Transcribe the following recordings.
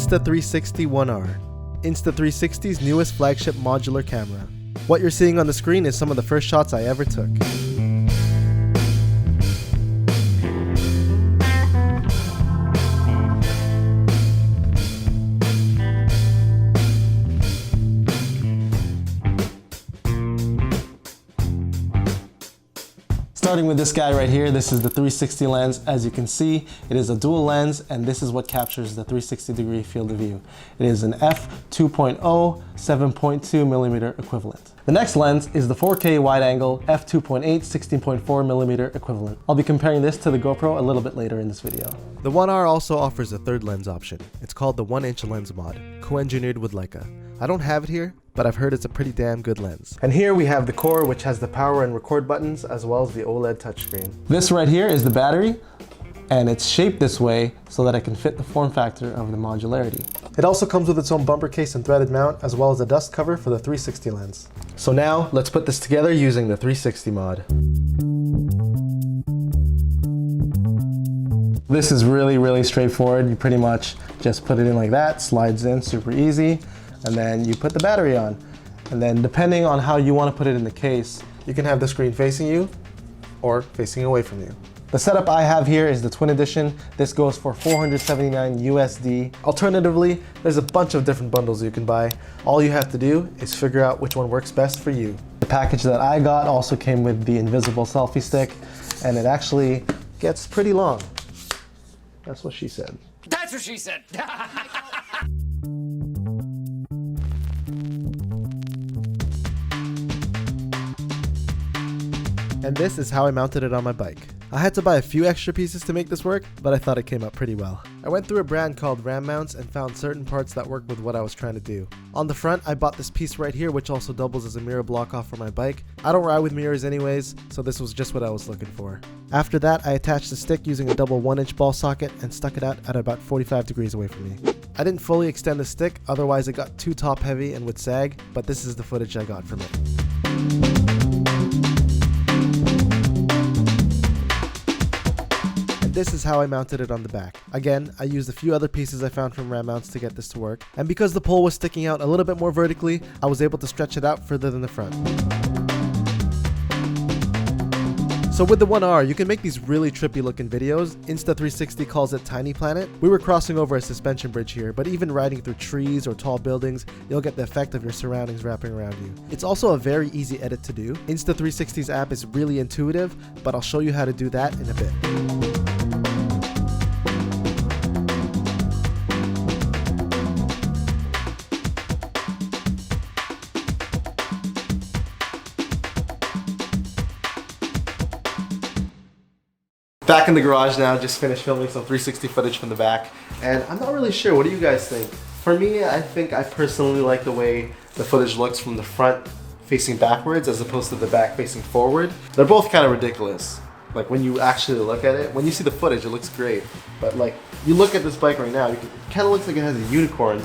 Insta360 ONE R, Insta360's newest flagship modular camera. What you're seeing on the screen is some of the first shots I ever took. Starting with this guy right here, this is the 360 lens. As you can see, it is a dual lens, and this is what captures the 360-degree field of view. It is an f2.0 7.2 millimeter equivalent. The next lens is the 4K wide-angle f2.8 16.4 millimeter equivalent. I'll be comparing this to the GoPro a little bit later in this video. The ONE R also offers a third lens option. It's called the 1-inch lens mod, co-engineered with Leica. I don't have it here, but I've heard it's a pretty damn good lens. And here we have the core, which has the power and record buttons, as well as the OLED touchscreen. This right here is the battery, and it's shaped this way so that it can fit the form factor of the modularity. It also comes with its own bumper case and threaded mount, as well as a dust cover for the 360 lens. So now, let's put this together using the 360 mod. This is really straightforward. You pretty much just put it in like that, slides in super easy. And then you put the battery on. And then depending on how you want to put it in the case, you can have the screen facing you or facing away from you. The setup I have here is the Twin Edition. This goes for $479 USD. Alternatively, there's a bunch of different bundles you can buy. All you have to do is figure out which one works best for you. The package that I got also came with the invisible selfie stick, and it actually gets pretty long. That's what she said. That's what she said! And this is how I mounted it on my bike. I had to buy a few extra pieces to make this work, but I thought it came out pretty well. I went through a brand called Ram Mounts and found certain parts that work with what I was trying to do. On the front, I bought this piece right here, which also doubles as a mirror block off for my bike. I don't ride with mirrors anyways, so this was just what I was looking for. After that, I attached the stick using a double 1-inch ball socket and stuck it out at about 45 degrees away from me. I didn't fully extend the stick, otherwise it got too top heavy and would sag, but this is the footage I got from it. This is how I mounted it on the back. Again, I used a few other pieces I found from Ram Mounts to get this to work, and because the pole was sticking out a little bit more vertically, I was able to stretch it out further than the front. So with the ONE R, you can make these really trippy looking videos. Insta360 calls it Tiny Planet. We were crossing over a suspension bridge here, but even riding through trees or tall buildings, you'll get the effect of your surroundings wrapping around you. It's also a very easy edit to do. Insta360's app is really intuitive, but I'll show you how to do that in a bit. Back in the garage now, just finished filming some 360 footage from the back, and I'm not really sure, what do you guys think? For me, I think I personally like the way the footage looks from the front facing backwards as opposed to the back facing forward. They're both kind of ridiculous. Like when you actually look at it, when you see the footage, it looks great. But like, you look at this bike right now, it kind of looks like it has a unicorn.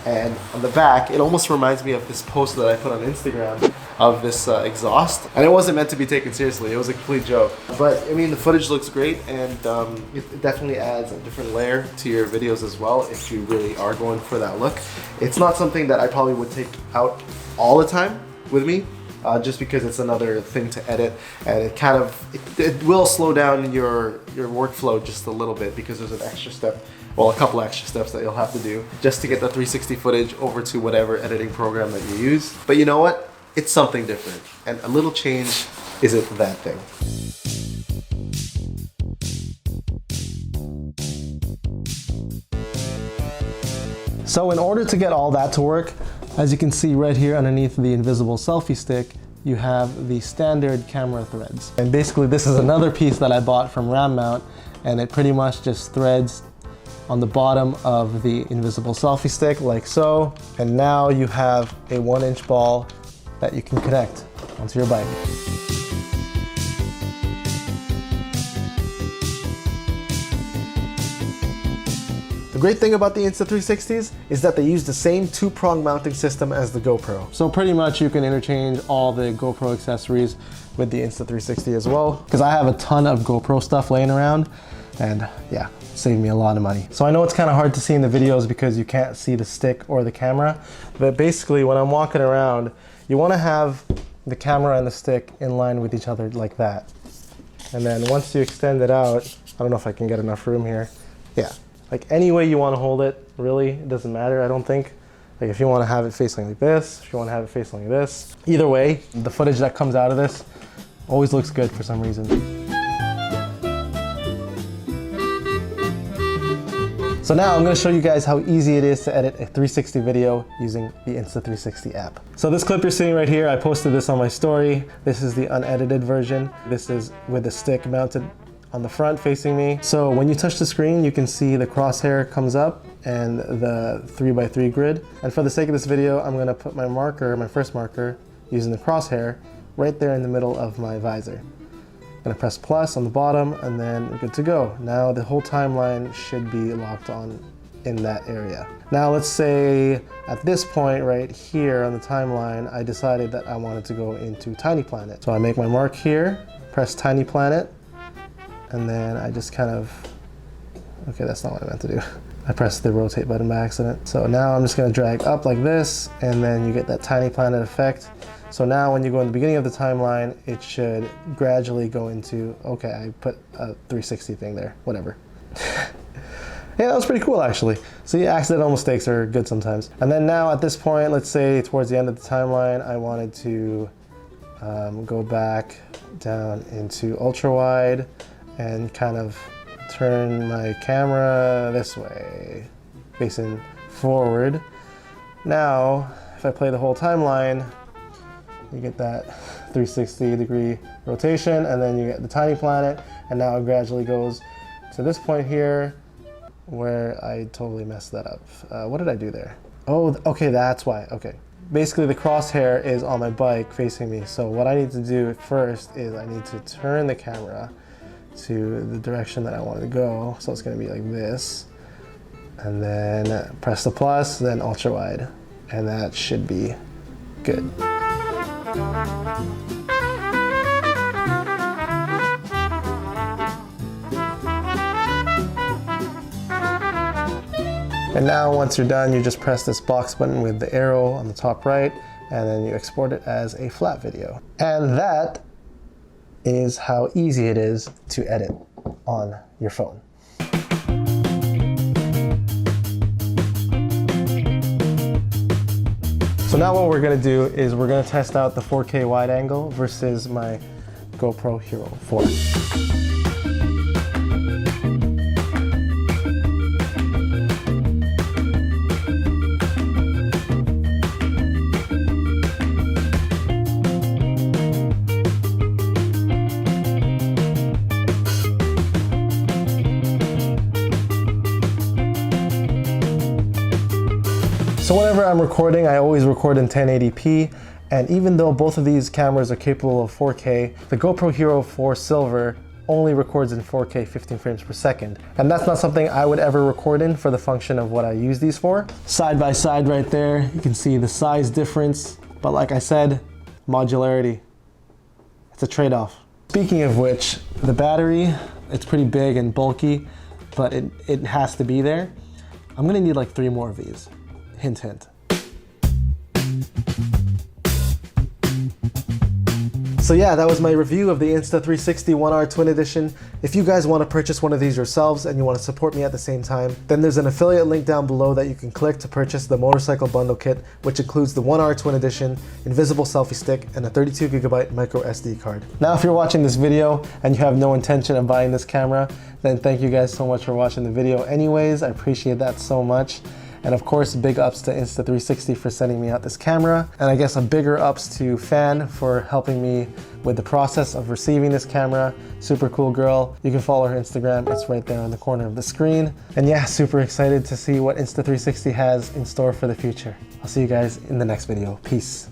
And on the back, it almost reminds me of this post that I put on Instagram of this exhaust. And it wasn't meant to be taken seriously, it was a complete joke. But I mean, the footage looks great, and it definitely adds a different layer to your videos as well if you really are going for that look. It's not something that I probably would take out all the time with me, just because it's another thing to edit, and it kind of, it will slow down your workflow just a little bit because there's an extra step, well, a couple extra steps that you'll have to do just to get the 360 footage over to whatever editing program that you use. But you know what? It's something different, and a little change isn't that thing. So in order to get all that to work, as you can see right here underneath the invisible selfie stick, you have the standard camera threads. And basically this is another piece that I bought from Ram Mount, and it pretty much just threads on the bottom of the invisible selfie stick like so. And now you have a 1-inch ball that you can connect onto your bike. The great thing about the Insta360s is that they use the same 2-prong mounting system as the GoPro. So pretty much you can interchange all the GoPro accessories with the Insta360 as well, because I have a ton of GoPro stuff laying around, and yeah, saved me a lot of money. So I know it's kind of hard to see in the videos because you can't see the stick or the camera, but basically when I'm walking around, you want to have the camera and the stick in line with each other like that. And then once you extend it out, I don't know if I can get enough room here. Yeah, like any way you want to hold it, really, it doesn't matter, I don't think. Like if you want to have it facing like this, if you want to have it facing like this. Either way, the footage that comes out of this always looks good for some reason. So now I'm going to show you guys how easy it is to edit a 360 video using the Insta360 app. So this clip you're seeing right here, I posted this on my story. This is the unedited version. This is with the stick mounted on the front facing me. So when you touch the screen, you can see the crosshair comes up and the 3x3 grid. And for the sake of this video, I'm going to put my marker, my first marker, using the crosshair right there in the middle of my visor. I'm gonna press plus on the bottom and then we're good to go. Now the whole timeline should be locked on in that area. Now let's say at this point right here on the timeline, I decided that I wanted to go into Tiny Planet. So I make my mark here, press Tiny Planet, and then I just kind of, okay, that's not what I meant to do. I pressed the rotate button by accident. So now I'm just gonna drag up like this and then you get that Tiny Planet effect. So now when you go in the beginning of the timeline, it should gradually go into, okay, I put a 360 thing there, whatever. Yeah, that was pretty cool actually. See, accidental mistakes are good sometimes. And then now at this point, let's say towards the end of the timeline, I wanted to go back down into ultra wide and kind of turn my camera this way, facing forward. Now, if I play the whole timeline, you get that 360-degree rotation, and then you get the Tiny Planet, and now it gradually goes to this point here where I totally messed that up. What did I do there? Oh, okay, that's why. Okay. Basically, the crosshair is on my bike facing me, so what I need to do first is I need to turn the camera to the direction that I want to go, so it's going to be like this, and then press the plus, then ultra wide, and that should be good. And now once you're done, you just press this box button with the arrow on the top right, and then you export it as a flat video. And that is how easy it is to edit on your phone. So now what we're gonna do is we're gonna test out the 4K wide angle versus my GoPro Hero 4. So whenever I'm recording, I always record in 1080p, and even though both of these cameras are capable of 4K, the GoPro Hero 4 Silver only records in 4K 15 frames per second. And that's not something I would ever record in for the function of what I use these for. Side by side right there, you can see the size difference, but like I said, modularity, it's a trade-off. Speaking of which, the battery, it's pretty big and bulky, but it has to be there. I'm gonna need like 3 more of these. Hint, hint. So yeah, that was my review of the Insta360 ONE R Twin Edition. If you guys want to purchase one of these yourselves and you want to support me at the same time, then there's an affiliate link down below that you can click to purchase the motorcycle bundle kit, which includes the ONE R Twin Edition, invisible selfie stick, and a 32GB micro SD card. Now if you're watching this video and you have no intention of buying this camera, then thank you guys so much for watching the video anyways. I appreciate that so much. And of course, big ups to Insta360 for sending me out this camera. And I guess a bigger ups to Fan for helping me with the process of receiving this camera. Super cool girl. You can follow her Instagram. It's right there on the corner of the screen. And yeah, super excited to see what Insta360 has in store for the future. I'll see you guys in the next video. Peace.